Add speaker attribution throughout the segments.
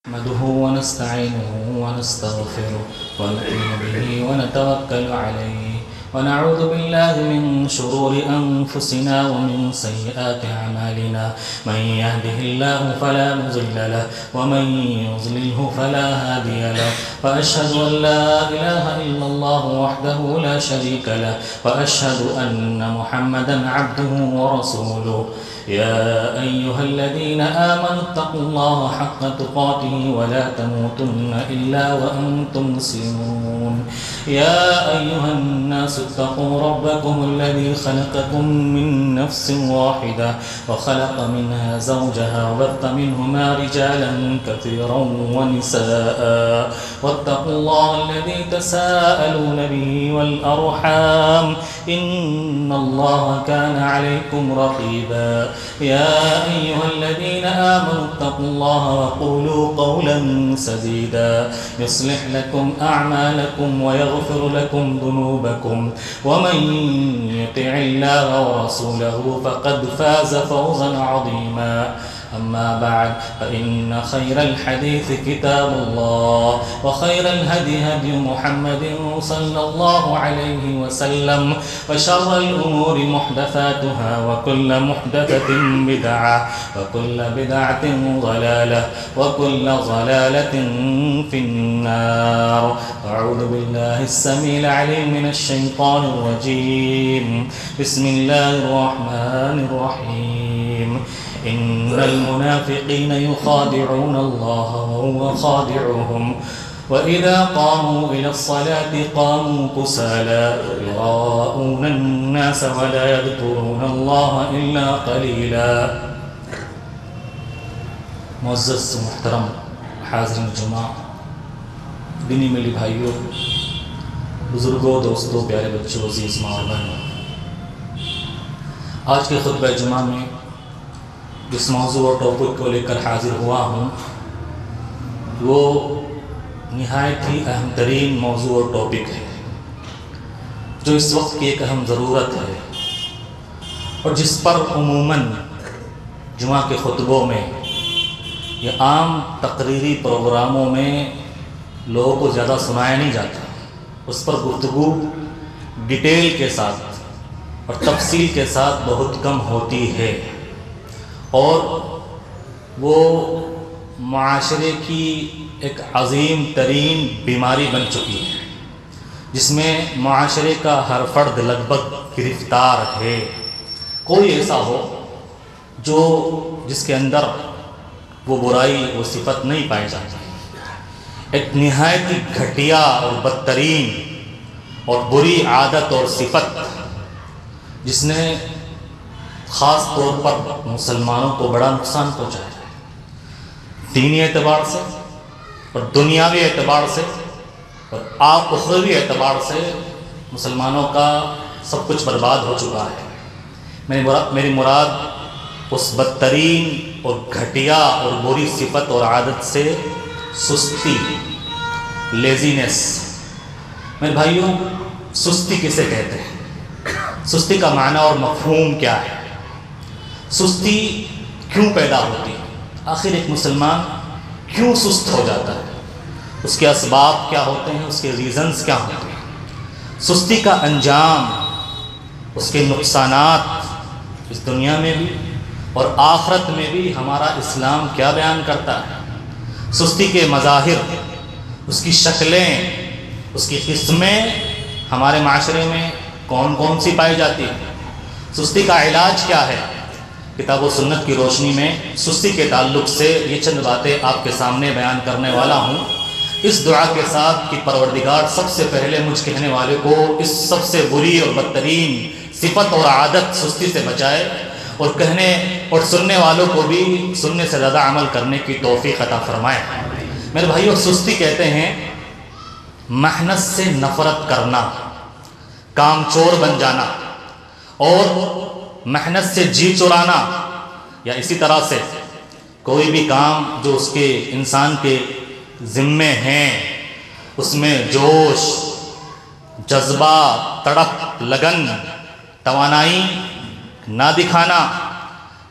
Speaker 1: نحمده ونستعينه ونستغفره ونؤمن به ونتوكل عليه ونعوذ بالله من شرور أنفسنا ومن سيئات أعمالنا من يهده الله فلا مضل له ومن يضلله فلا هادي له وأشهد أن لا إله إلا الله وحده لا شريك له وأشهد أن محمدا عبده ورسوله يا أيها الذين آمنوا اتقوا الله حق تقاته ولا تموتن إلا وأنتم مسلمون يا أيها الناس اتقوا ربكم الذي خلقكم من نفس واحدة وخلق منها زوجها وبث منهما رجالا كثيرا ونساء واتقوا الله الذي تساءلون به والأرحام إن الله كان عليكم رقيبا يا أيها الذين آمنوا اتقوا الله وقولوا قولا سديدا يصلح لكم أعمالكم ويغفر لكم ذنوبكم ومن يطع الله ورسوله فقد فاز فوزا عظيما أما بعد فإن خير الحديث كتاب الله وخير الهدي هدي محمد صلى الله عليه وسلم وشر الأمور محدثاتها وكل محدثة بدعة وكل بدعة ضلالة وكل ضلالة في النار. أعوذ بالله السميع العليم من الشيطان الرجيم. بسم الله الرحمن الرحيم. إن المنافقين يخادعون الله وهو خادعهم وإذا قاموا إلى الصلاة قاموا كسالى يراءون الناس ولا يذكرون الله إلا قليلا. معزز محترم حاضرین جمعہ، دینی ملی بھائیوں، بزرگوں، دوستوں، پیارے بچوں، عزیز ماں اور بہنوں، آج کے خطبہ جمعہ میں جس موضوع اور ٹاپک کو لے کر حاضر ہوا ہوں وہ نہایت ہی اہم ترین موضوع اور ٹاپک ہے جو اس وقت کی ایک اہم ضرورت ہے اور جس پر عموماً جمعہ کے خطبوں میں یا عام تقریری پروگراموں میں لوگوں کو زیادہ سنایا نہیں جاتا. اس پر گفتگو ڈیٹیل کے ساتھ اور تفصیل کے ساتھ بہت کم ہوتی ہے اور وہ معاشرے کی ایک عظیم ترین بیماری بن چکی ہے جس میں معاشرے کا ہر فرد لگ بھگ گرفتار ہے. کوئی ایسا ہو جس کے اندر وہ برائی، وہ صفت نہیں پائی جاتی. ایک نہایت ہی گھٹیا اور بدترین اور بری عادت اور صفت جس نے خاص طور پر مسلمانوں کو بڑا نقصان پہنچایا ہے، دینی اعتبار سے اور دنیاوی اعتبار سے اور اخروی اعتبار سے مسلمانوں کا سب کچھ برباد ہو چکا ہے. میری مراد اس بدترین اور گھٹیا اور بری صفت اور عادت سے سستی، لیزینس. میرے بھائیوں، سستی کسے کہتے ہیں؟ سستی کا معنی اور مفہوم کیا ہے؟ سستی کیوں پیدا ہوتی ہے؟ آخر ایک مسلمان کیوں سست ہو جاتا ہے؟ اس کے اسباب کیا ہوتے ہیں؟ اس کے ریزنز کیا ہوتے ہیں؟ سستی کا انجام، اس کے نقصانات اس دنیا میں بھی اور آخرت میں بھی ہمارا اسلام کیا بیان کرتا ہے؟ سستی کے مظاہر، اس کی شکلیں، اس کی قسمیں ہمارے معاشرے میں کون کون سی پائی جاتی ہیں؟ سستی کا علاج کیا ہے؟ کتاب و سنت کی روشنی میں سستی کے تعلق سے یہ چند باتیں آپ کے سامنے بیان کرنے والا ہوں، اس دعا کے ساتھ کہ پروردگار سب سے پہلے مجھ کہنے والے کو اس سب سے بری اور بدترین صفت اور عادت سستی سے بچائے اور کہنے اور سننے والوں کو بھی سننے سے زیادہ عمل کرنے کی توفیق عطا فرمائے. میرے بھائیو، سستی کہتے ہیں محنت سے نفرت کرنا، کام چور بن جانا اور محنت سے جی چرانا، یا اسی طرح سے کوئی بھی کام جو اس کے انسان کے ذمے ہیں اس میں جوش، جذبہ، تڑپ، لگن، توانائی نہ دکھانا،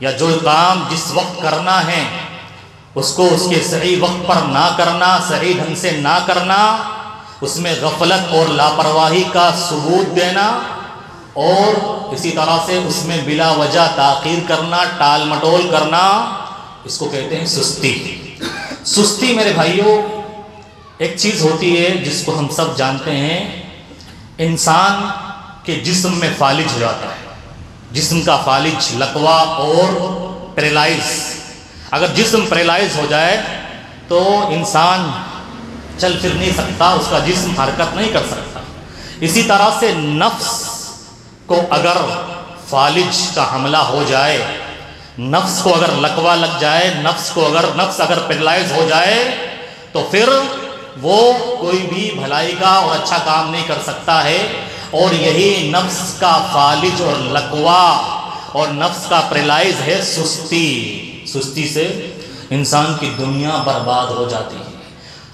Speaker 1: یا جو کام جس وقت کرنا ہے اس کو اس کے صحیح وقت پر نہ کرنا، صحیح ڈھنگ سے نہ کرنا، اس میں غفلت اور لاپرواہی کا ثبوت دینا، اور اسی طرح سے اس میں بلا وجہ تاخیر کرنا، ٹال مٹول کرنا، اس کو کہتے ہیں سستی۔ سستی میرے بھائیوں ایک چیز ہوتی ہے جس کو ہم سب جانتے ہیں، انسان کے جسم میں فالج ہو جاتا ہے، جسم کا فالج، لکوا اور پیرالائز۔ اگر جسم پیرالائز ہو جائے تو انسان چل پھر نہیں سکتا، اس کا جسم حرکت نہیں کر سکتا۔ اسی طرح سے نفس کو اگر فالج کا حملہ ہو جائے، نفس کو اگر لکوا لگ جائے، نفس اگر پیرالائز ہو جائے تو پھر وہ کوئی بھی بھلائی کا اور اچھا کام نہیں کر سکتا ہے۔ اور یہی نفس کا فالج اور لکوا اور نفس کا پیرالائز ہے سستی۔ سستی سے انسان کی دنیا برباد ہو جاتی ہے۔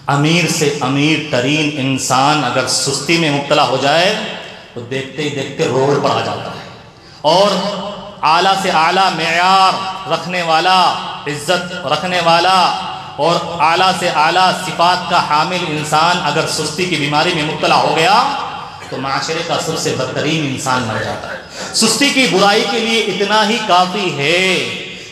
Speaker 1: امیر سے امیر ترین انسان اگر سستی میں مبتلا ہو جائے تو دیکھتے ہی دیکھتے روڈ پر آ جاتا ہے، اور اعلیٰ سے اعلیٰ معیار رکھنے والا، عزت رکھنے والا اور اعلیٰ سے اعلیٰ صفات کا حامل انسان اگر سستی کی بیماری میں مبتلا ہو گیا تو معاشرے کا سب سے بدترین انسان بن جاتا ہے۔ سستی کی برائی کے لیے اتنا ہی کافی ہے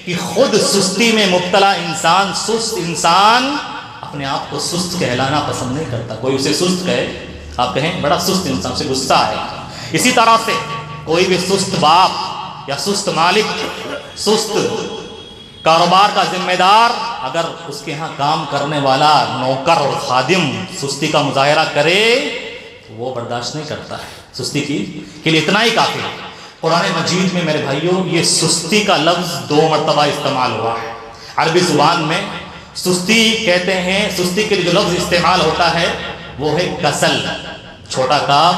Speaker 1: کہ خود سستی میں مبتلا انسان، سست انسان اپنے آپ کو سست کہلانا پسند نہیں کرتا۔ کوئی اسے سست کہے، آپ کہیں بڑا سست انسان، سے غصہ آئے۔ اسی طرح سے کوئی بھی سست باپ یا سست مالک، سست کاروبار کا ذمہ دار اگر اس کے ہاں کام کرنے والا نوکر اور خادم سستی کا مظاہرہ کرے تو وہ برداشت نہیں کرتا ہے۔ سستی کے لیے اتنا ہی کافی ہے۔ قرآن مجید میں میرے بھائیوں یہ سستی کا لفظ 2 مرتبہ استعمال ہوا ہے۔ عربی زبان میں سستی کہتے ہیں، سستی کے لیے جو لفظ استعمال ہوتا ہے وہ ہے کسل، چھوٹا کاف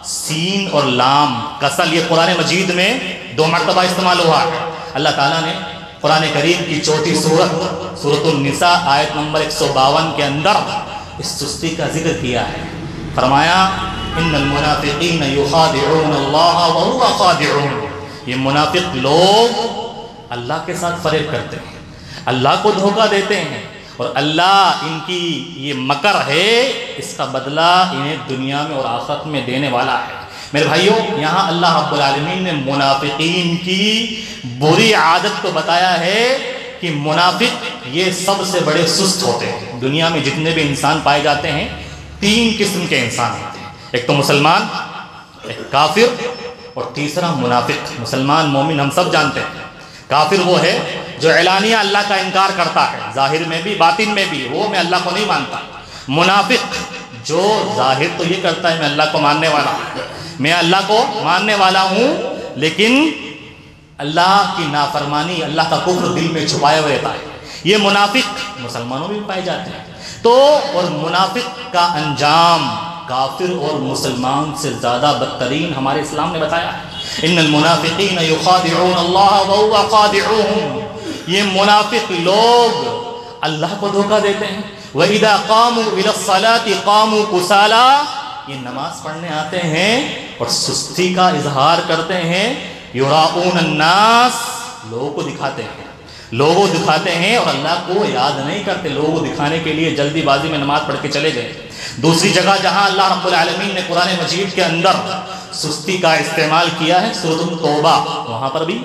Speaker 1: سین اور لام، کسل۔ یہ قرآن مجید میں 2 مرتبہ استعمال ہوا ہے۔ اللہ تعالیٰ نے قرآن کریم کی چوتھی سورۃ النساء آیت نمبر 152 کے اندر اس سستی کا ذکر کیا ہے۔ فرمایا ان المنافقین یخادعون اللہ وهو خادعون، یہ منافق لوگ اللہ کے ساتھ فریب کرتے ہیں، اللہ کو دھوکہ دیتے ہیں، اور اللہ ان کی یہ مکر ہے، اس کا بدلہ انہیں دنیا میں اور آخرت میں دینے والا ہے۔ میرے بھائیوں یہاں اللہ رب العالمین نے منافقین کی بری عادت کو بتایا ہے کہ منافق یہ سب سے بڑے سست ہوتے ہیں۔ دنیا میں جتنے بھی انسان پائے جاتے ہیں 3 قسم کے انسان ہوتے ہیں، ایک تو مسلمان، ایک کافر اور تیسرا منافق۔ مسلمان مومن ہم سب جانتے ہیں، کافر وہ ہے جو اعلانیہ اللہ کا انکار کرتا ہے، ظاہر میں بھی باطن میں بھی، وہ میں اللہ کو نہیں مانتا۔ منافق جو ظاہر تو یہ کرتا ہے میں اللہ کو ماننے والا ہوں، میں اللہ کو ماننے والا ہوں، لیکن اللہ کی نافرمانی، اللہ کا کفر دل میں چھپائے ہوئے رہتا ہے۔ یہ منافق مسلمانوں میں بھی پائے جاتے ہیں۔ تو اور منافق کا انجام کافر اور مسلمان سے زیادہ بدترین ہمارے اسلام نے بتایا ہے۔ ان المنافقین یخادعون اللہ وهو خادعوہم، یہ منافق لوگ اللہ کو دھوکہ دیتے ہیں۔ وَإِذَا قَامُوا إِلَى الصَّلَاةِ قَامُوا كُسَالَىٰ، یہ نماز پڑھنے آتے ہیں اور سستی کا اظہار کرتے ہیں۔ یراؤون الناس، لوگوں کو دکھاتے ہیں اور اللہ کو یاد نہیں کرتے، لوگوں کو دکھانے کے لیے جلدی بازی میں نماز پڑھ کے چلے گئے۔ دوسری جگہ جہاں اللہ رب العالمین نے قرآن مجید کے اندر سستی کا استعمال کیا ہے سورۃ التوبہ، وہاں پر بھی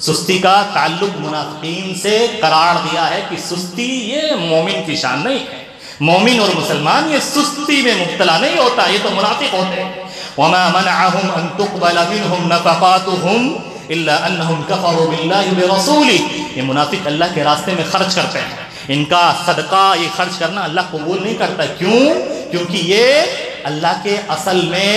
Speaker 1: سستی کا تعلق منافقین سے قرار دیا ہے کہ سستی یہ مومن کی شان نہیں ہے، مومن اور مسلمان یہ سستی میں مبتلا نہیں ہوتا، یہ تو منافق ہوتے ہیں۔ وَمَا مَنَعَهُمْ أَن تُقْبَلَ مِنْهُمْ نَفَقَاتُهُمْ إِلَّا أَنَّهُمْ كَفَرُوا بِاللَّهِ وَبِرَسُولِهِ، یہ منافق اللہ کے راستے میں خرچ کرتے ہیں، ان کا صدقہ یہ خرچ کرنا اللہ قبول نہیں کرتا۔ کیوں؟ کیونکہ یہ اللہ کے اصل میں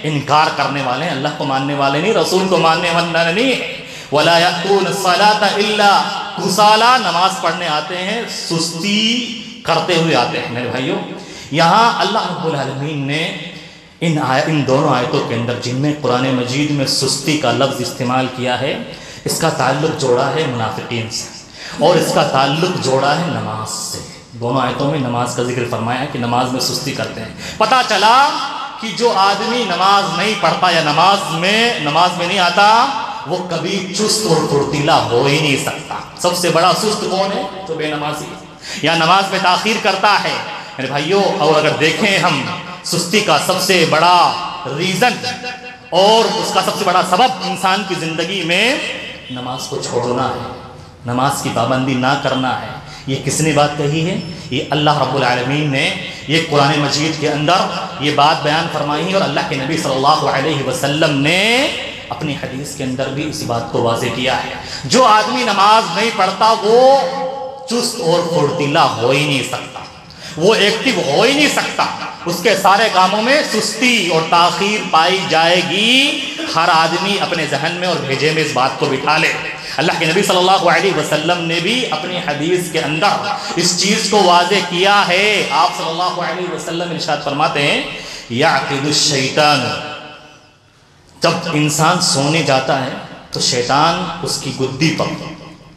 Speaker 1: انکار کرنے والے ہیں، اللہ کو ماننے والے نہیں، رسول کو ماننے والے نہیں ہیں۔ وَلَا يَأْتُونَ الصَّلَاةَ إِلَّا كُسَالَىٰ، نماز پڑھنے آتے ہیں سستی کرتے ہوئے آتے ہیں۔ میرے بھائیوں یہاں اللہ رب العالمین نے ان دونوں آیتوں کے اندر جن میں قرآن مجید میں سستی کا لفظ استعمال کیا ہے، اس کا تعلق جوڑا ہے منافقین سے اور اس کا تعلق جوڑا ہے نماز سے۔ دونوں آیتوں میں نماز کا ذکر فرمایا ہے کہ نماز میں سستی کرتے ہیں۔ پتہ چلا کہ جو آدمی نماز نہیں پڑھتا یا نماز میں نہیں آتا وہ کبھی چست اور پھرتیلا ہو ہی نہیں سکتا۔ سب سے بڑا سست کون ہے؟ جو بے نمازی ہے۔ یا نماز میں تاخیر کرتا ہے میرے بھائیوں. اور اگر دیکھیں ہم سستی کا سب سے بڑا ریزن اور اس کا سب سے بڑا سبب انسان کی زندگی میں نماز کو چھوڑنا ہے، نماز کی پابندی نہ کرنا ہے. یہ کس نے بات کہی ہے؟ یہ اللہ رب العالمین نے یہ قرآن مجید کے اندر یہ بات بیان فرمائی ہے، اور اللہ کے نبی صلی اللہ علیہ وسلم نے اپنی حدیث کے اندر بھی اسی بات کو واضح کیا ہے. جو آدمی نماز نہیں پڑھتا وہ چست اور پھرتیلا ہو ہی نہیں سکتا، وہ ایکٹیو ہو ہی نہیں سکتا، اس کے سارے کاموں میں سستی اور تاخیر پائی جائے گی. ہر آدمی اپنے ذہن میں اور بھیجے میں اس بات کو بٹھا لے. اللہ کے نبی صلی اللہ علیہ وسلم نے بھی اپنی حدیث کے اندر اس چیز کو واضح کیا ہے. آپ صلی اللہ علیہ وسلم ارشاد فرماتے ہیں یعقد الشیطان، جب انسان سونے جاتا ہے تو شیطان اس کی گدی پر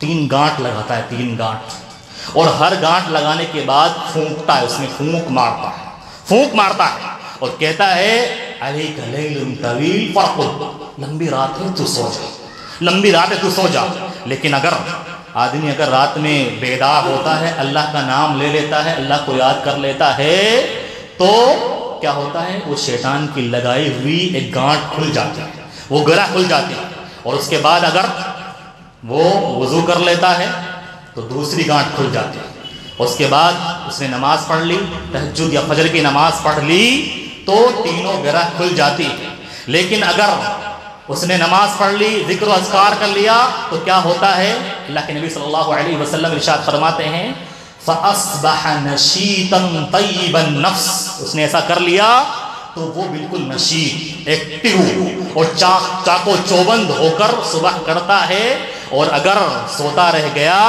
Speaker 1: 3 گانٹ لگاتا ہے، 3 گانٹ، اور ہر گانٹ لگانے کے بعد پھونکتا ہے، اس میں پھونک مارتا ہے اور کہتا ہے علیک لیل طویل فارقد، لمبی رات ہے تو سو جا، لمبی رات ہے تو سو جا. لیکن اگر آدمی رات میں بیدار ہوتا ہے، اللہ کا نام لے لیتا ہے، اللہ کو یاد کر لیتا ہے، تو کیا ہوتا ہے؟ وہ شیطان کی لگائی ہوئی ایک گانٹ کھل جاتی ہے، وہ گرہ کھل جاتی ہے، اور اس کے بعد اگر وہ وضو کر لیتا ہے تو دوسری گانٹ کھل جاتی ہے. اس کے بعد اس نے نماز پڑھ لی، تہجد یا فجر کی نماز پڑھ لی تو تینوں گرہ کھل جاتی ہے. لیکن اگر اس نے نماز پڑھ لی، ذکر و اذکار کر لیا، تو کیا ہوتا ہے؟ اللہ کے نبی صلی اللہ علیہ وسلم ارشاد فرماتے ہیں فَأَصْبَحَ نَشِيطًا طَيِّبَ النَّفْسِ، اس نے ایسا کر لیا تو وہ بالکل نشیط، ایکٹیو اور چاق و چوبند ہو کر صبح کرتا ہے. اور اگر سوتا رہ گیا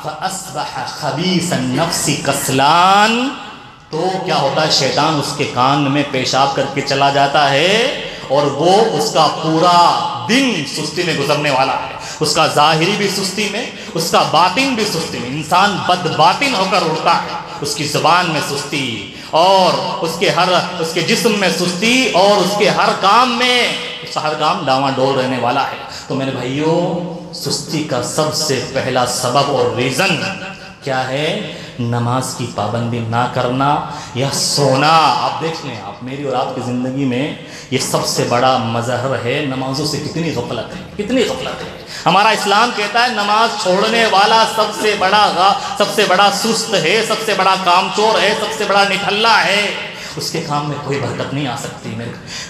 Speaker 1: فَأَصْبَحَ خَبِيثَ النَّفْسِ كَسْلَانًا، تو کیا ہوتا ہے؟ شیطان اس کے کان میں پیشاب کر کے چلا جاتا ہے، اور وہ اس کا پورا دن سستی میں گزرنے والا ہے. اس کا ظاہری بھی سستی میں، اس کا باطن بھی سستی میں. انسان بد باطن ہو کر اڑتا ہے، اس کی زبان میں سستی، اور اس کے جسم میں سستی، اور اس کے ہر کام میں اس کا ہر کام ڈاواں ڈول رہنے والا ہے. تو میرے بھائیوں، سستی کا سب سے پہلا سبب اور ریزن کیا ہے؟ نماز کی پابندی نہ کرنا یا سونا. آپ دیکھ لیں، آپ میری اور آپ کی زندگی میں یہ سب سے بڑا مظہر ہے نمازوں سے کتنی غفلت ہے، کتنی غفلت ہے. ہمارا اسلام کہتا ہے نماز چھوڑنے والا سب سے بڑا سست ہے، سب سے بڑا کام چور ہے، سب سے بڑا نٹھلا ہے. اس کے کام میں کوئی برکت نہیں آ سکتی.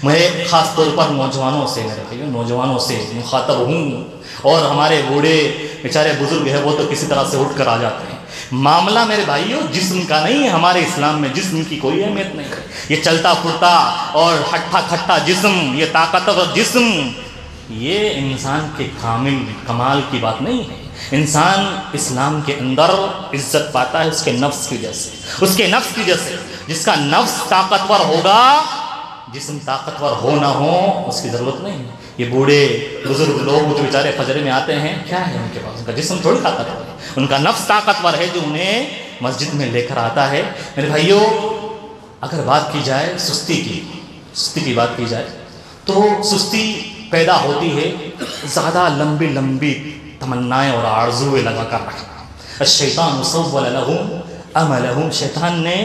Speaker 1: میں خاص طور پر نوجوانوں سے، میرے بھائیوں، نوجوانوں سے مخاطب ہوں. اور ہمارے بوڑھے بیچارے بزرگ ہیں، وہ تو کسی طرح سے اٹھ کر آ جاتے ہیں. معاملہ میرے بھائیوں جسم کا نہیں ہے. ہمارے اسلام میں جسم کی کوئی اہمیت نہیں ہے. یہ چلتا پھرتا اور ہٹھا کھٹا جسم، یہ طاقتور جسم، یہ انسان کے کمال کی بات نہیں ہے. انسان اسلام کے اندر عزت پاتا ہے اس کے نفس کی وجہ سے، اس کے نفس کی وجہ سے. جس کا نفس طاقتور ہوگا، جسم طاقتور ہو نہ ہو اس کی ضرورت نہیں ہے. یہ بوڑھے بزرگ لوگ جو بیچارے فجر میں آتے ہیں، کیا ہے ان کے پاس؟ ان کا جسم تھوڑی طاقتور ہے، ان کا نفس طاقتور ہے جو انہیں مسجد میں لے کر آتا ہے. میرے بھائیوں، اگر بات کی جائے سستی کی بات کی جائے تو سستی پیدا ہوتی ہے زیادہ لمبی لمبی تمنائیں اور آرزویں لگا کر رکھنا. الشیطان سول لہم عملہم، شیطان نے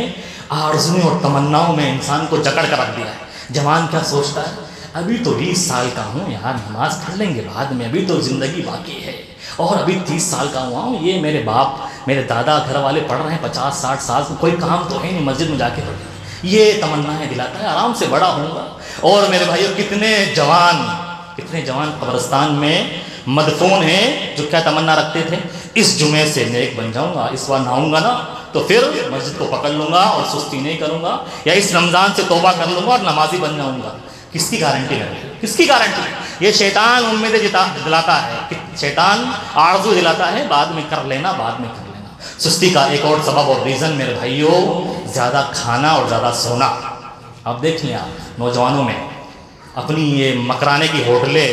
Speaker 1: آرزویں اور تمناؤں میں انسان کو جکڑ کر رکھ دیا ہے. جوان کیا سوچتا ہے؟ ابھی تو 20 سال کا ہوں یار، نماز پڑھ لیں گے بعد میں، ابھی تو زندگی باقی ہے، اور ابھی 30 سال کا ہوا ہوں، یہ میرے باپ میرے دادا گھر والے پڑھ رہے ہیں 50-60 سال سے، کوئی کام تو ہے نہیں، مسجد میں جا کے پڑھ لیں. یہ تمنائیں دلاتا ہے، آرام سے بڑا ہوں گا. اور میرے بھائیوں، کتنے جوان قبرستان میں مدفون ہیں جو کیا تمنا رکھتے تھے؟ اس جمعے سے نیک بن جاؤں گا، اس بار نہاؤں گا نا تو پھر مسجد کو پکڑ لوں گا اور سستی نہیں کروں گا، یا اس رمضان سے توبہ کر لوں گا اور نمازی بن جاؤں گا. کس کی گارنٹی ہے؟ کس کی گارنٹی ہے؟ یہ شیطان امیدیں دلاتا ہے، شیطان آرزو دلاتا ہے، بعد میں کر لینا. سستی کا ایک اور سبب اور ریزن میرے بھائیوں، زیادہ کھانا اور زیادہ سونا. آپ دیکھ لیں، آپ نوجوانوں میں اپنی یہ مکرانے کی ہوٹلیں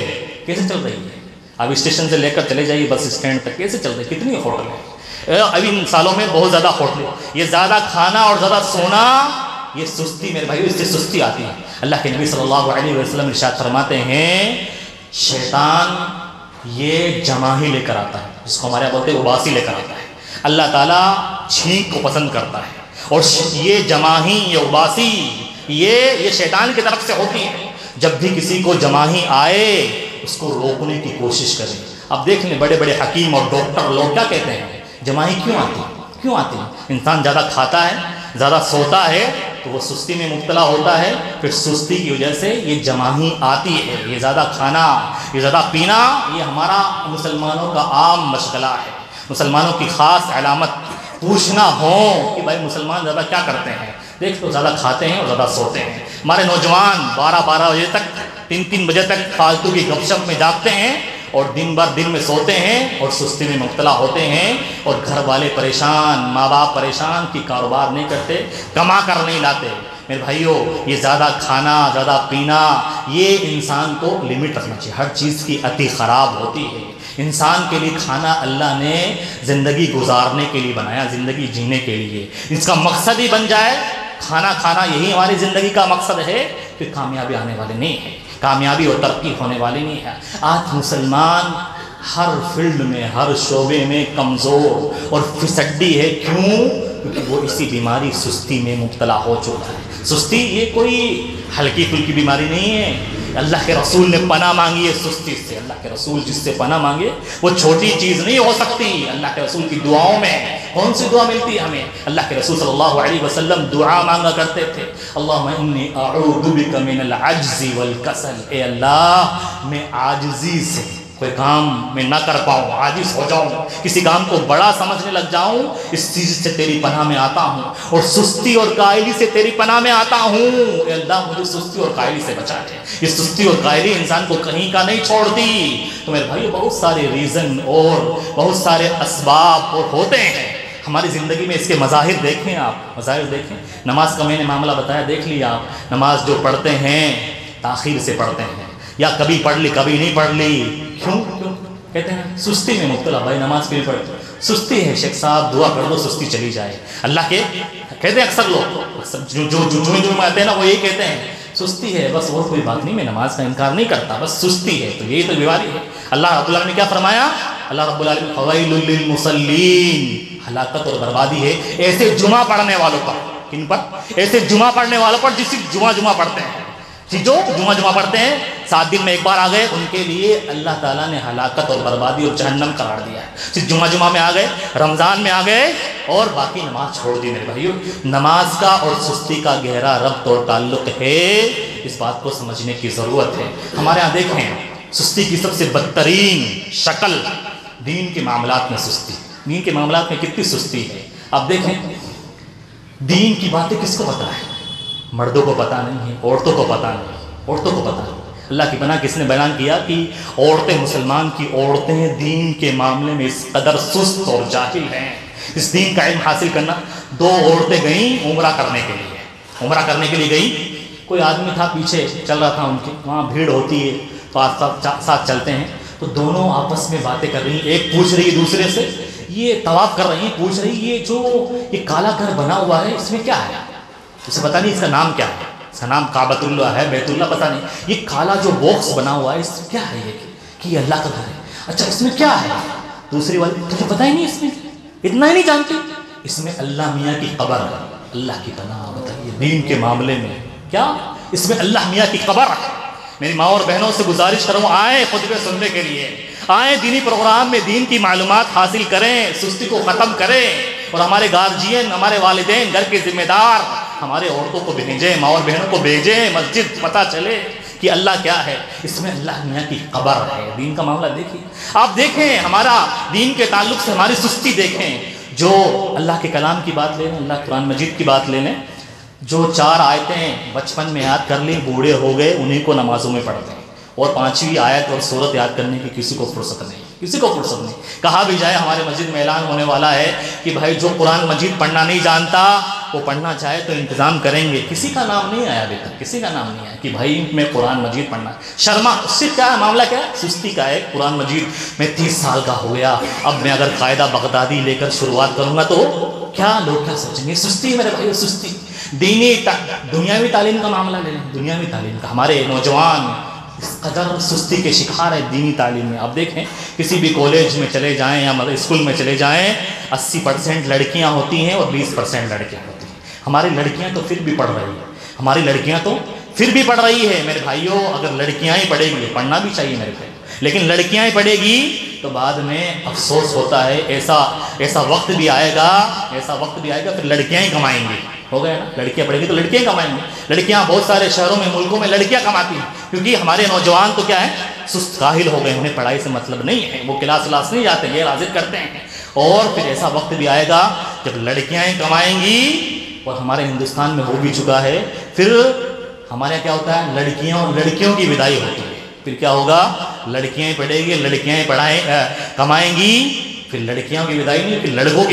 Speaker 1: کیسے چل رہی ہے. اب اسٹیشن سے لے کر چلے جائیے بس اسٹینڈ تک، کیسے چل رہی ہے، کتنی ہوٹلیں. اب ان سالوں میں بہت زیادہ ہوٹلیں. یہ زیادہ کھانا اور زیادہ سونا، یہ سستی میرے بھائیو، اس سے سستی آتی ہے. اللہ کے نبی صلی اللہ علیہ وسلم ارشاد فرماتے ہیں شیطان یہ جمع ہی لے کر آتا ہے، جس کو ہمارے یہاں بولتے ہیں اباسی لے کر آتا ہے. اللہ تعالیٰ چھینک کو پسند کرتا ہے، اور یہ جماہی، یہ اباسی، یہ شیطان کی طرف سے ہوتی ہے۔ جب بھی کسی کو جماہی آئے اس کو روکنے کی کوشش کریں۔ اب دیکھ لیں بڑے بڑے حکیم اور ڈاکٹر لوگ کیا کہتے ہیں، جماہی کیوں آتی ہے؟ انسان زیادہ کھاتا ہے، زیادہ سوتا ہے تو وہ سستی میں مبتلا ہوتا ہے، پھر سستی کی وجہ سے یہ جماہی آتی ہے۔ یہ زیادہ کھانا، یہ زیادہ پینا، یہ ہمارا مسلمانوں کا عام مشغلہ ہے، مسلمانوں کی خاص علامت۔ پوچھنا ہو کہ بھائی مسلمان زیادہ کیا کرتے ہیں، دیکھ تو زیادہ کھاتے ہیں اور زیادہ سوتے ہیں۔ ہمارے نوجوان 12 بجے تک، 3 بجے تک فالتو کی گپ شپ میں جاگتے ہیں اور دن بھر دن میں سوتے ہیں اور سستی میں مبتلا ہوتے ہیں، اور گھر والے پریشان، ماں باپ پریشان کہ کاروبار نہیں کرتے، کما کر نہیں لاتے۔ میرے بھائیو، یہ زیادہ کھانا، زیادہ پینا، یہ انسان کو لمٹ رکھنا چاہیے۔ ہر چیز کی عتی خراب ہوتی ہے۔ انسان کے لیے کھانا اللہ نے زندگی گزارنے کے لیے بنایا، زندگی جینے کے لیے۔ اس کا مقصد ہی بن جائے کھانا کھانا، یہی ہماری زندگی کا مقصد ہے، کہ کامیابی آنے والے نہیں ہے، کامیابی اور ترقی ہونے والی نہیں ہے۔ آج مسلمان ہر فیلڈ میں، ہر شعبے میں کمزور اور فسڈی ہے۔ کیوں؟ کیونکہ وہ اسی بیماری سستی میں مبتلا ہو چکا ہے۔ سستی یہ کوئی ہلکی پھلکی بیماری نہیں ہے۔ اللہ کے رسول نے پناہ مانگی ہے سستی سے۔ اللہ کے رسول جس سے پناہ مانگے وہ چھوٹی چیز نہیں ہو سکتی۔ اللہ کے رسول کی دعاؤں میں کون سی دعا ملتی ہے ہمیں؟ اللہ کے رسول صلی اللہ علیہ وسلم دعا مانگا کرتے تھے، اللہم انی اعوذ بک من العجز والکسل۔ اے اللہ، میں عاجزی سے، کوئی کام میں نہ کر پاؤں، عاجز ہو جاؤں، کسی کام کو بڑا سمجھنے لگ جاؤں، اس چیز سے تیری پناہ میں آتا ہوں، اور سستی اور قائلی سے تیری پناہ میں آتا ہوں۔ اے اللہ، مجھے سستی اور قائلی سے بچا دے۔ یہ سستی اور قائلی انسان کو کہیں کا نہیں چھوڑتی۔ تو میرے بھائیو، بہت سارے ریزن اور بہت سارے اسباب اور ہوتے ہیں ہماری زندگی میں۔ اس کے مظاہر دیکھیں، آپ مظاہر دیکھیں۔ نماز کا میں نے معاملہ بتایا، دیکھ لیا آپ، نماز جو پڑھتے ہیں تاخیر سے پڑھتے ہیں، یا کبھی پڑھ لی کبھی نہیں پڑھ لی۔ کیوں کہتے ہیں سستی میں مبتلا، بھائی نماز کیوں نہیں پڑھتے؟ سستی ہے شیخ صاحب، دعا کر دو سستی چلی جائے۔ اللہ کے کہتے ہیں اکثر لوگ جو میں آتے ہیں نا، وہ یہی کہتے ہیں سستی ہے، بس اور کوئی بات نہیں، میں نماز کا انکار نہیں کرتا، بس سستی ہے۔ تو یہی تو بیماری ہے۔ اللہ رب العالمین نے کیا فرمایا؟ اللہ رب العالمین فویل للمصلین، ہلاکت اور بربادی ہے ایسے جمعہ پڑھنے والوں پر۔ کن پر؟ ایسے جمعہ پڑھنے والوں پر جس جمعہ پڑھتے ہیں، جو جمعہ پڑھتے ہیں، 7 دن میں ایک بار آ گئے، ان کے لیے اللہ تعالیٰ نے ہلاکت اور بربادی اور جہنم قرار دیا ہے۔ صرف جمعہ میں آ گئے، رمضان میں آ گئے اور باقی نماز چھوڑ دی۔ میرے بھائیو، نماز کا اور سستی کا گہرا ربط اور تعلق ہے، اس بات کو سمجھنے کی ضرورت ہے۔ ہمارے ہاں دیکھیں، سستی کی سب سے بدترین شکل دین کے معاملات میں سستی۔ دین کے معاملات میں کتنی سستی ہے۔ اب دیکھیں، دین کی باتیں کس کو پتہ ہے؟ مردوں کو پتہ نہیں ہے، عورتوں کو پتہ نہیں، عورتوں کو پتہ نہیں۔ اللہ کی پناہ کس نے بیان کیا کہ عورتیں، مسلمان کی عورتیں دین کے معاملے میں اس قدر سست اور جاہل ہیں۔ اس دین کا علم حاصل کرنا، 2 عورتیں گئیں عمرہ کرنے کے لیے، عمرہ کرنے کے لیے گئیں، کوئی آدمی تھا پیچھے چل رہا تھا، ان کی وہاں بھیڑ ہوتی ہے تو ساتھ چلتے ہیں، تو دونوں آپس میں باتیں کر رہی ہیں، ایک پوچھ رہی ہے دوسرے سے، یہ طواف کر رہی ہیں، پوچھ رہی یہ کالا گھر بنا ہوا ہے، اس میں کیا ہے؟ اسے پتہ نہیں اس کا نام کیا ہے، اس کا نام کعبۃ اللہ ہے، بیت اللہ، پتہ نہیں، یہ کالا جو باکس بنا ہوا ہے اس میں کیا ہے؟ یہ کہ یہ اللہ کا گھر ہے۔ اچھا، اس میں کیا ہے؟ دوسری والی، تجھے پتہ ہی نہیں اس میں، اتنا ہی نہیں جانتی، اس میں اللہ میاں کی قبر ہے۔ اللہ کی پناہ بتائیے، دین کے معاملے میں کیا؟ اس میں اللہ میاں کی قبر ہے۔ میری ماں اور بہنوں سے گزارش کروں، آئیں خطبے سننے کے لیے، آئیں دینی پروگرام میں دین کی معلومات حاصل کریں، سستی کو ختم کریں، اور ہمارے گارجین، ہمارے والدین، گھر کے ذمہ دار ہمارے عورتوں کو بھیجیں، ماں اور بہنوں کو بھیجیں، مسجد پتہ چلے کہ اللہ کیا ہے، اس میں اللہ میاں کی قبر ہے۔ دین کا معاملہ دیکھیں، آپ دیکھیں ہمارا دین کے تعلق سے ہماری سستی دیکھیں۔ جو اللہ کے کلام کی بات لے لیں، اللہ قرآن مجید کی بات لے لیں، جو 4 آیتیں بچپن میں یاد کر لی، بوڑھے ہو گئے، انہیں کو نمازوں میں پڑھتے ہیں، اور 5ویں آیت اور سورت یاد کرنے کی کسی کو فرصت نہیں، کسی کو فرصت نہیں۔ کہا بھی جائے ہمارے مسجد میں اعلان ہونے والا ہے کہ بھائی جو قرآن مجید پڑھنا نہیں جانتا وہ پڑھنا چاہے تو انتظام کریں گے۔ کسی کا نام نہیں آیا ابھی تک، کسی کا نام نہیں آیا کہ بھائی میں قرآن مجید پڑھنا ہے۔ شرما، اس سے کیا ہے معاملہ؟ کیا ہے؟ سستی کا ہے۔ قرآن مجید میں 30 سال کا ہو گیا، اب میں اگر قاعدہ بغدادی لے کر شروعات کروں گا تو کیا لوگ کیا سوچیں گے؟ سستی میرے بھائی، سستی۔ دینی دنیاوی تعلیم کا معاملہ لے لیں، دنیاوی تعلیم کا، ہمارے نوجوان اس قدر سستی کے شکار ہے دینی تعلیم میں. آپ دیکھیں کسی بھی کالج میں چلے جائیں یا اسکول میں چلے جائیں 80% لڑکیاں ہوتی ہیں اور 20% لڑکیاں ہوتی ہیں. ہماری لڑکیاں تو پھر بھی پڑھ رہی ہیں، ہماری لڑکیاں تو پھر بھی پڑھ رہی ہے. میرے بھائیوں اگر لڑکیاں ہی پڑھے گی، پڑھنا بھی چاہیے میرے بھائی، لیکن لڑکیاں ہی پڑھے گی تو بعد میں افسوس ہوتا ہے. ایسا وقت بھی آئے گا پھر لڑکیاں ہی کمائیں گی. ہو گیا نا، لڑکیاں پڑھیں گی تو لڑکیاں کمائیں گی. لڑکیاں بہت سارے شہروں میں ملکوں میں لڑکیاں کماتی ہیں، کیونکہ ہمارے نوجوان تو کیا ہے سست کاہل ہو گئے، انہیں پڑھائی سے مطلب نہیں ہے، وہ کلاس نہیں جاتے، یہ حاضر کرتے ہیں. اور پھر ایسا وقت بھی آئے گا جب لڑکیاں ہی کمائیں گی، اور ہمارے ہندوستان میں ہو بھی چکا ہے. پھر ہمارے یہاں کیا ہوتا ہے لڑکیوں کی ودائی ہوتی ہے. پھر کیا ہوگا، لڑکیاں ہی پڑھیں گی، لڑکیاں ہی کمائیں گی، پھر لڑکیوں کی ودائی نہیں، پھر لڑکوں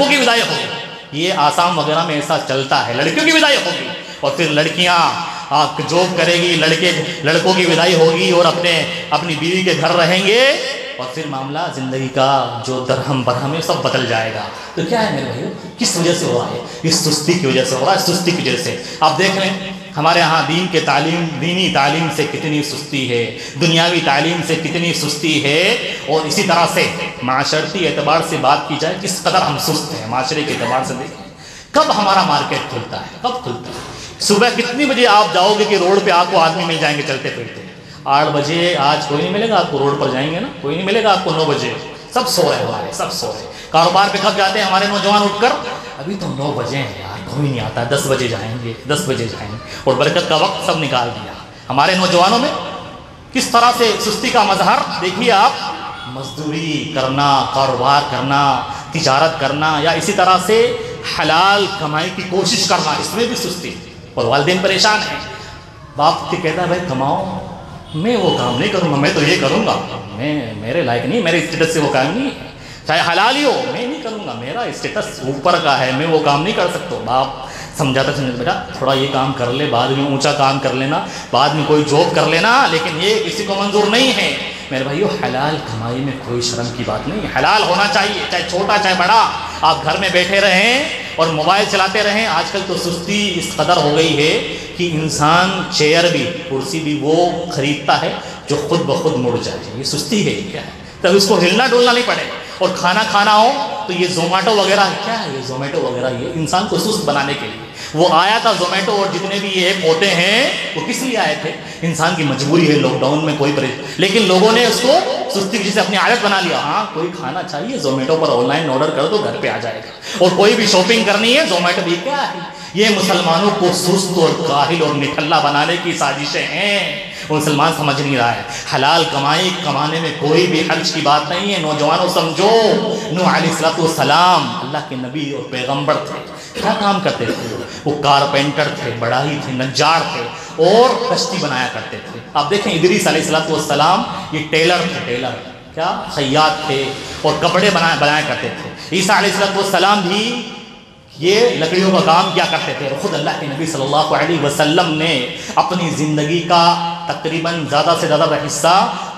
Speaker 1: کی ودائی ہوگی. یہ آسام وغیرہ میں ایسا چلتا ہے، لڑکیوں کی ودائی ہوگی اور پھر لڑکیاں جاب کرے گی، لڑکوں کی ودائی ہوگی اور اپنی بیوی کے گھر رہیں گے، اور پھر معاملہ زندگی کا جو درہم برہم ہے سب بدل جائے گا. تو کیا ہے میرے بھائیو، کس وجہ سے ہو رہا ہے؟ اس سستی کی وجہ سے ہو رہا ہے. سستی کی وجہ سے آپ دیکھ لیں ہمارے ہاں دینی تعلیم سے کتنی سستی ہے، دنیاوی تعلیم سے کتنی سستی ہے. اور اسی طرح سے معاشرتی اعتبار سے بات کی جائے کس قدر ہم سست ہیں. معاشرے کے اعتبار سے دیکھیں کب ہمارا مارکیٹ کھلتا ہے، کب کھلتا ہے. صبح کتنی بجے آپ جاؤ گے کہ روڈ پہ آپ کو آدمی مل جائیں گے چلتے پھرتے؟ 8 بجے. آج کوئی نہیں ملے گا آپ کو، روڈ پر جائیں گے نا کوئی نہیں ملے گا آپ کو. 9 بجے سب سو رہے ہمارے، سب سو رہے. کاروبار پہ کب جاتے ہیں ہمارے نوجوان اٹھ کر؟ ابھی تو 9 بجے ہیں یار، کوئی نہیں آتا. 10 بجے جائیں گے، 10 بجے جائیں گے. اور برکت کا وقت سب نکال دیا. ہمارے نوجوانوں میں کس طرح سے سستی کا مظہر دیکھیے آپ. مزدوری کرنا، کاروبار کرنا، تجارت کرنا، یا اسی طرح سے حلال کمائی کی کوشش کرنا، اس میں بھی سستی. اور والدین پریشان ہیں. باپ کے کہتا ہے بھائی کماؤ، میں وہ کام نہیں کروں گا، میں تو یہ کروں گا، میرے لائق نہیں، میرے اسٹیٹس سے وہ کام نہیں ہے، چاہے حلال ہی ہو میں نہیں کروں گا، میرا اسٹیٹس اوپر کا ہے، میں وہ کام نہیں کر سکتا. باپ سمجھاتا بیٹا تھوڑا یہ کام کر لے، بعد میں اونچا کام کر لینا، بعد میں کوئی جاب کر لینا، لیکن یہ کسی کو منظور نہیں ہے. میرے بھائیو حلال کمائی میں کوئی شرم کی بات نہیں ہے، حلال ہونا چاہیے، چاہے چھوٹا چاہے بڑا. آپ گھر میں بیٹھے رہیں اور موبائل چلاتے رہیں. آج کل تو سستی اس قدر ہو گئی ہے کہ انسان چیئر بھی، کرسی بھی وہ خریدتا ہے جو خود بخود مڑ جائے. یہ سستی ہے، کیا ہے؟ تب اس کو ہلنا ڈولنا نہیں پڑے. اور کھانا ہو تو یہ زومیٹو وغیرہ کیا ہے، یہ زومیٹو وغیرہ یہ انسان کو سست بنانے کے لیے وہ آیا تھا. زومیٹو اور جتنے بھی یہ ایپ ہوتے ہیں وہ کس لیے آئے تھے؟ انسان کی مجبوری ہے، لاک ڈاؤن میں کوئی لیکن لوگوں نے اس کو سستی کی وجہ سے اپنی عادت بنا لیا. ہاں کوئی کھانا چاہیے Zomato per on line order کر دو، گھر پہ آ جائے گا. اور کوئی بھی شاپنگ کرنی ہے زومیٹو بھی. کیا ہے یہ؟ مسلمانوں کو سست اور کاہل اور نٹھلا بنانے کی سازشیں ہیں. مسلمان سمجھ نہیں رہا ہے. حلال کمائی کمانے میں کوئی بھی حرج کی بات نہیں ہے. نوجوانوں سمجھو، نوح علیہ السلام اللہ کے نبی اور پیغمبر تھے. کیا کام کرتے تھے؟ وہ کارپینٹر تھے، بڑائی تھے، نجار تھے اور کشتی بنایا کرتے تھے. آپ دیکھیں ادریس علیہ السلام یہ ٹیلر تھے، ٹیلر کیا خیاط تھے اور کپڑے بنایا کرتے تھے. عیسیٰ علیہ السلام بھی یہ لکڑیوں کا کام کیا کرتے تھے. خود اللہ کے نبی صلی اللہ علیہ وسلم نے اپنی زندگی کا تقریباً زیادہ سے زیادہ حصہ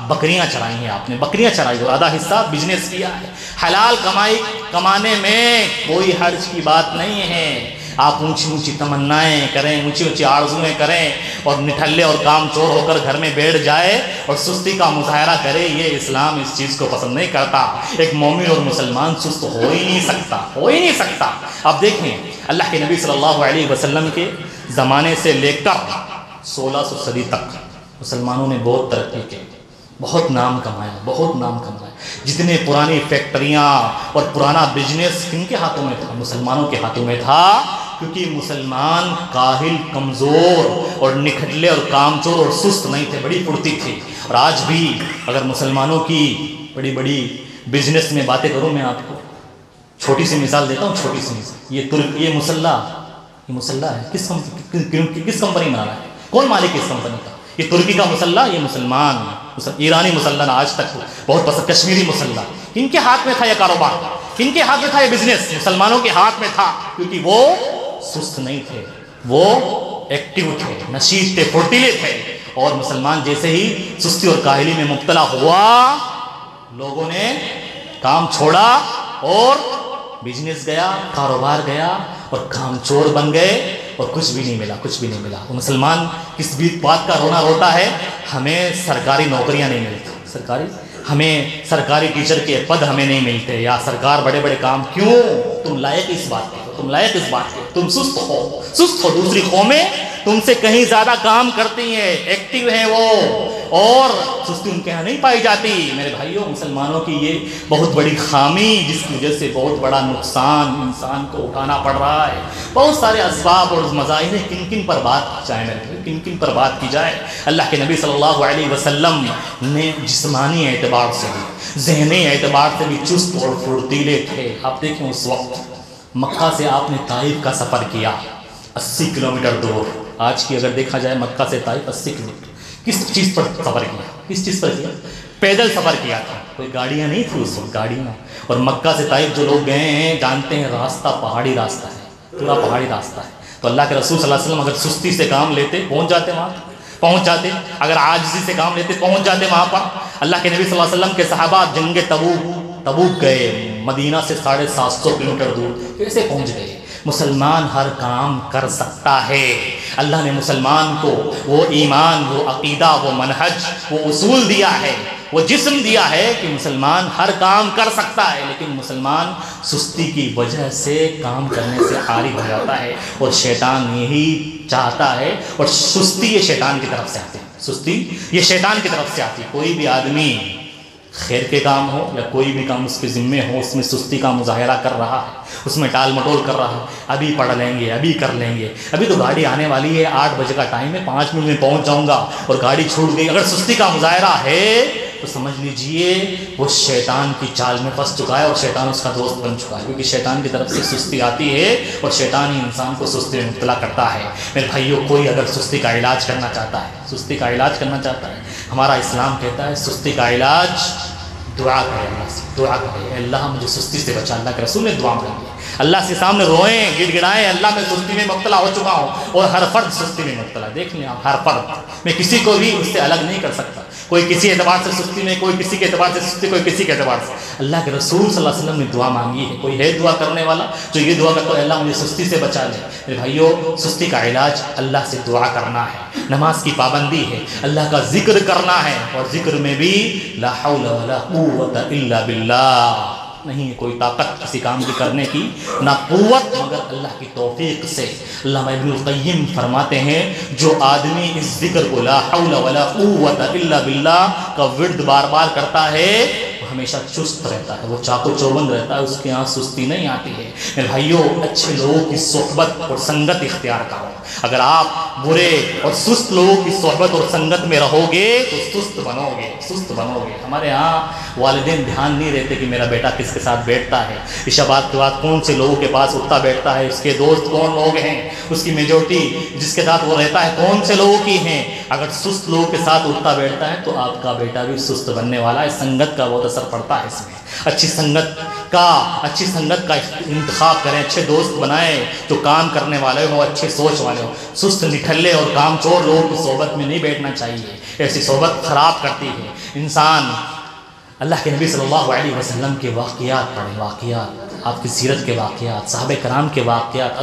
Speaker 1: بکریاں چرائی ہیں. آپ نے بکریاں چرائی اور آدھا حصہ بزنس کیا ہے. حلال کمائی کمانے میں کوئی حرج کی بات نہیں ہے. آپ اونچی اونچی تمنائیں کریں، اونچی اونچی آرزویں کریں اور نٹھلے اور کام چور ہو کر گھر میں بیٹھ جائے اور سستی کا مظاہرہ کرے، یہ اسلام اس چیز کو پسند نہیں کرتا. ایک مومن اور مسلمان سست ہو ہی نہیں سکتا، ہو ہی نہیں سکتا. آپ دیکھیں اللہ کے نبی صلی اللہ علیہ وسلم کے زمانے سے لے کر 1600 صدی تک مسلمانوں نے بہت ترقی کی، بہت نام کمایا، بہت نام کمایا. جتنے پرانی فیکٹریاں اور پرانا بزنس کن کے ہاتھوں میں تھا؟ مسلمانوں کے ہاتھوں میں تھا. کیونکہ مسلمان کاہل، کمزور اور نکھٹلے اور کامچور اور سست نہیں تھے، بڑی پھرتی تھی. اور آج بھی اگر مسلمانوں کی بڑی بڑی بزنس میں باتیں کروں، میں آپ کو چھوٹی سی مثال دیتا ہوں، چھوٹی سی مثال. یہ مسلح ہے، کس کمپنی میں آ رہا ہے؟ کون مالک ہے اس کمپنی کا؟ یہ ترکی کا مسلح، یہ مسلمان ایرانی مسلح آج تک بہت پسند، کشمیری مسلح. ان کے ہاتھ میں تھا یہ کاروبار، ان کے ہاتھ میں تھا یہ بزنس، مسلمانوں کے ہاتھ میں تھا. کیونکہ وہ سست نہیں تھے، وہ ایکٹیو تھے، نشیط تھے، پھرتیلے تھے. اور مسلمان جیسے ہی سستی اور کاہلی میں مبتلا ہوا، لوگوں نے کام چھوڑا اور بزنس گیا، کاروبار گیا اور کام چور بن گئے اور کچھ بھی نہیں ملا، کچھ بھی نہیں ملا۔ مسلمان کس بھی بات کا رونا روتا ہے؟ ہمیں سرکاری نوکریاں نہیں ملتی، ہمیں سرکاری ٹیچر کے پد ہمیں نہیں ملتے، یا سرکار بڑے بڑے کام کیوں؟ تم لائق اس بات کے، تم لائق اس بات کے، تم سست ہو۔ دوسری قومیں تم سے کہیں زیادہ کام کرتی ہیں، ایکٹیو ہیں وہ، اور سستی ان کے یہاں نہیں پائی جاتی۔ میرے بھائیوں، مسلمانوں کی یہ بہت بڑی خامی، جس کی وجہ سے بہت بڑا نقصان انسان کو اٹھانا پڑ رہا ہے۔ بہت سارے اسباب اور مظاہر ہیں، کن کن پر بات کی جائے میرے بھائی، کن کن پر بات کی جائے؟ اللہ کے نبی صلی اللہ علیہ وسلم نے جسمانی اعتبار سے بھی، ذہنی اعتبار سے بھی چست اور پھرتیلے تھے۔ آپ دیکھیں اس وقت مکہ سے آپ نے طائف کا سفر کیا، 80 کلومیٹر دور۔ آج کی اگر دیکھا جائے مکہ سے طائف 80 کلومیٹر، کس چیز پر سفر کیا؟ کس چیز پر کیا؟ پیدل سفر کیا تھا، کوئی گاڑیاں نہیں تھی اس وقت، گاڑیاں۔ اور مکہ سے طائف جو لوگ گئے ہیں جانتے ہیں راستہ پہاڑی راستہ ہے، پورا پہاڑی راستہ ہے۔ تو اللہ کے رسول صلی اللہ علیہ وسلم اگر سستی سے کام لیتے پہنچ جاتے وہاں، پہنچ جاتے، اگر عاجزی سے کام لیتے پہنچ جاتے وہاں پر۔ اللہ کے نبی صلی اللہ علیہ وسلم کے صحابہ جنگ تبوک گئے، مدینہ سے 750 کلومیٹر دور، کیسے پہنچ گئے؟ مسلمان ہر کام کر سکتا ہے۔ اللہ نے مسلمان کو وہ ایمان، وہ عقیدہ، وہ منہج، وہ اصول دیا ہے، وہ جسم دیا ہے کہ مسلمان ہر کام کر سکتا ہے، لیکن مسلمان سستی کی وجہ سے کام کرنے سے عاری ہو جاتا ہے، اور شیطان یہی چاہتا ہے، اور سستی یہ شیطان کی طرف سے آتی ہے، سستی یہ شیطان کی طرف سے آتی ہے۔ کوئی بھی آدمی خیر کے کام ہو یا کوئی بھی کام اس کے ذمے ہو، اس میں سستی کا مظاہرہ کر رہا ہے، اس میں ٹال مٹول کر رہا ہے، ابھی پڑھ لیں گے، ابھی کر لیں گے، ابھی تو گاڑی آنے والی ہے، 8 بجے کا ٹائم ہے، 5 منٹ میں پہنچ جاؤں گا، اور گاڑی چھوٹ گئی، اگر سستی کا مظاہرہ ہے تو سمجھ لیجئے وہ شیطان کی چال میں پھنس چکا ہے، اور شیطان اس کا دوست بن چکا ہے، کیونکہ شیطان کی طرف سے سستی آتی ہے، اور شیطان ہی انسان کو سستی میں مبتلا کرتا ہے۔ میرے بھائیوں، کوئی اگر سستی کا علاج کرنا چاہتا ہے، سستی کا علاج کرنا چاہتا ہے، ہمارا اسلام کہتا ہے سستی کا علاج دعا کرے، اللہ سے دعا کرے، اللہ مجھے سستی سے بچا۔ اللہ کے رسول نے دعا مانگی، اللہ کے سامنے روئیں، گڑ گڑائیں، اللہ میں سستی میں مبتلا ہو چکا ہوں، اور ہر فرد سستی میں مبتلا۔ دیکھ لیں آپ، ہر فرد، میں کسی کو بھی اس سے الگ نہیں کر سکتا، کوئی کسی اعتبار سے سستی میں، کوئی کسی کے اعتبار سے سستی، کوئی کسی کے اعتبار سے۔ اللہ کے رسول صلی اللہ علیہ وسلم نے دعا مانگی ہے، کوئی ہے دعا کرنے والا جو یہ دعا کرتا ہے اللہ مجھے سستی سے بچا لے؟ میرے بھائیو، سستی کا علاج اللہ سے دعا کرنا ہے، نماز کی پابندی ہے، اللہ کا ذکر کرنا ہے، اور ذکر میں بھی لا حول ولا قوت الا باللہ، نہیں کوئی طاقت کسی کام کی کرنے کی، نہ قوت مگر اللہ کی توفیق سے۔ علامہ ابن القیم فرماتے ہیں جو آدمی اس ذکر کو لا حول ولا قوت الا باللہ کا ورد بار بار کرتا ہے وہ ہمیشہ چست رہتا ہے، وہ چاق و چوبند رہتا ہے، اس کے یہاں سستی نہیں آتی ہے۔ میرے بھائیوں، اچھے لوگوں کی صحبت اور سنگت اختیار کرو۔ اگر آپ برے اور سست لوگوں کی صحبت اور سنگت میں رہو گے تو سست بنو گے، سست بنو گے۔ ہمارے ہاں والدین دھیان نہیں رہتے کہ میرا بیٹا کس کے ساتھ بیٹھتا ہے، عشاء بعد کے بعد کون سے لوگوں کے پاس اٹھتا بیٹھتا ہے، اس کے دوست کون لوگ ہیں، اس کی میجورٹی جس کے ساتھ وہ رہتا ہے کون سے لوگوں کی ہیں۔ اگر سست لوگوں کے ساتھ اٹھتا بیٹھتا ہے تو آپ کا بیٹا بھی سست بننے والا ہے۔ سنگت کا بہت اثر پڑتا ہے اس میں۔ اچھی سنگت کا انتخاب کریں، اچھے دوست بنائیں جو کام کرنے والے ہوں، اچھے سوچ والے ہوں۔ سست نٹھلے اور کام چور لوگوں کی صحبت میں نہیں بیٹھنا چاہیے، ایسی صحبت خراب کرتی ہے انسان۔ اللہ کے نبی صلی اللہ علیہ وسلم کے واقعات پڑھیں، واقعات، آپ کی سیرت کے واقعات، صحابہ کرام کے واقعات،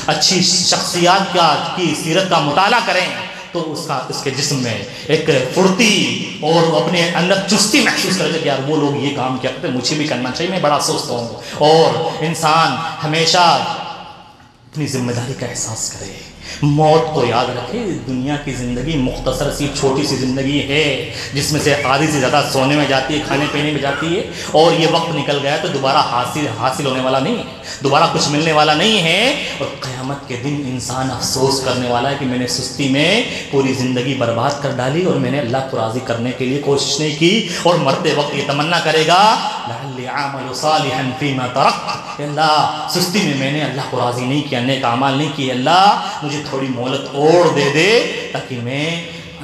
Speaker 1: اچھی شخصیات کی سیرت کا مطالعہ کریں تو اس کے جسم میں ایک پھرتی اور اپنے اندر چستی محسوس کرے کہ یار وہ لوگ یہ کام کیا کرتے ہیں، مجھے بھی کرنا چاہیے، میں بڑا سست ہوں۔ اور انسان ہمیشہ اپنی ذمہ داری کا احساس کرے، موت کو یاد رکھے۔ دنیا کی زندگی مختصر سی چھوٹی سی زندگی ہے جس میں سے آدھی سے زیادہ سونے میں جاتی ہے، کھانے پینے میں جاتی ہے، اور یہ وقت نکل گیا تو دوبارہ حاصل ہونے والا نہیں ہے، دوبارہ کچھ ملنے والا نہیں ہے۔ اور قیامت کے دن انسان افسوس کرنے والا ہے کہ میں نے سستی میں پوری زندگی برباد کر ڈالی اور میں نے اللہ کو راضی کرنے کے لیے کوشش نہیں کی، اور مرتے وقت یہ تمنا کرے گا لعلی اعمل صالحا فیما ترکت، اللہ سستی میں نے اللہ کو راضی نہیں کیا، نیک اعمال نہیں کیے، اللہ مجھے تھوڑی مہلت اور دے دے تاکہ میں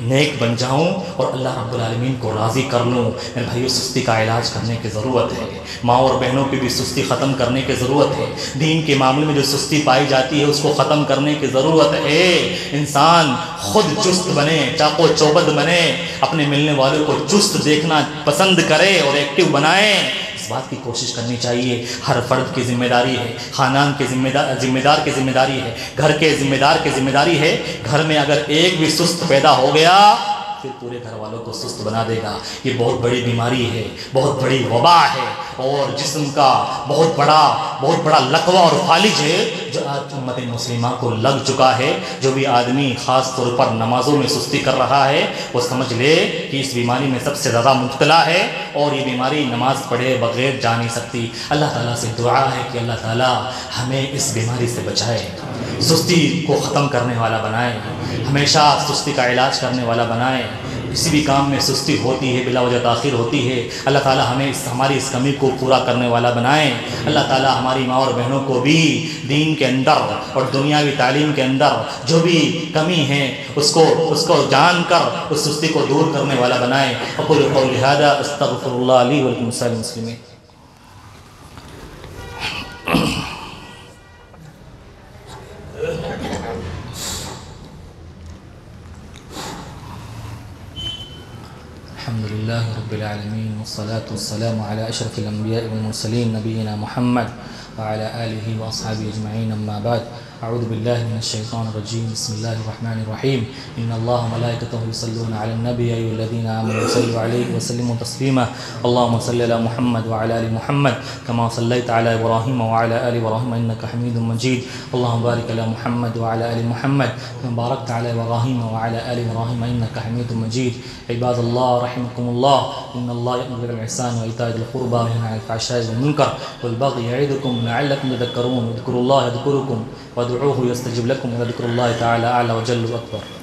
Speaker 1: نیک بن جاؤں اور اللہ رب العالمین کو راضی کر لوں۔ میرے بھائیو، سستی کا علاج کرنے کی ضرورت ہے، ماں اور بہنوں کی بھی سستی ختم کرنے کی ضرورت ہے، دین کے معاملے میں جو سستی پائی جاتی ہے اس کو ختم کرنے کی ضرورت ہے۔ انسان خود چست بنے، چاق و چوبند بنے، اپنے ملنے والوں کو چست دیکھنا پسند کرے اور ایکٹیو بنائے۔ اس بات کی کوشش کرنی چاہیے ہر فرد کی ذمہ داری ہے، خاندان کے ذمہ دار کی ذمہ داری ہے، گھر کے ذمہ دار کی ذمہ داری ہے. گھر میں اگر ایک بھی سست پیدا ہو گیا پھر پورے گھر والوں کو سست بنا دے گا. یہ بہت بڑی بیماری ہے، بہت بڑی وبا ہے، اور جسم کا بہت بڑا لقوہ اور فالج ہے جو آج امت مسلمہ کو لگ چکا ہے. جو بھی آدمی خاص طور پر نمازوں میں سستی کر رہا ہے وہ سمجھ لے کہ اس بیماری میں سب سے زیادہ مبتلا ہے، اور یہ بیماری نماز پڑھے بغیر جا نہیں سکتی. اللہ تعالیٰ سے دعا ہے کہ اللہ تعالیٰ ہمیں اس بیماری سے بچائے، سستی کو ختم کرنے والا بنائے، ہمیشہ سستی کا علاج کرنے والا بنائے. کسی بھی کام میں سستی ہوتی ہے، بلا وجہ تاخیر ہوتی ہے، اللہ تعالیٰ ہمیں ہماری اس کمی کو پورا کرنے والا بنائیں. اللہ تعالیٰ ہماری ماں اور بہنوں کو بھی دین کے اندر اور دنیاوی تعلیم کے اندر جو بھی کمی ہے اس کو جان کر اس سستی کو دور کرنے والا بنائیں. اقول قولی ھذا استغفر اللہ لی ولکم سائر المسلمین. الحمد لله رب العالمين والصلاة والسلام على أشرف الأنبياء والمرسلين نبينا محمد وعلى آله وأصحابه أجمعين. أما بعد، أعوذ بالله من الشيطان الرجيم. بسم الله الرحمن الرحيم. إن الله وملائكته يصلون على النبي يا أيها الذين آمنوا صلوا عليه وسلموا تسليما. اللهم صل على محمد وعلى آل محمد كما صليت على إبراهيم وعلى آل إبراهيم إنك حميد مجيد. اللهم بارك على محمد وعلى آل محمد كما باركت على إبراهيم وعلى آل إبراهيم إنك حميد مجيد. عباد الله رحمكم الله، إن الله يأمر بالإحسان وإيتاء ذي القربى وينهى عن الفحشاء والمنكر والبغي يعظكم لعلكم تذكرون. اذكروا الله يذكركم وادعوه يستجب لكم، ولذكر الله تعالى أعلى وجل وأكبر.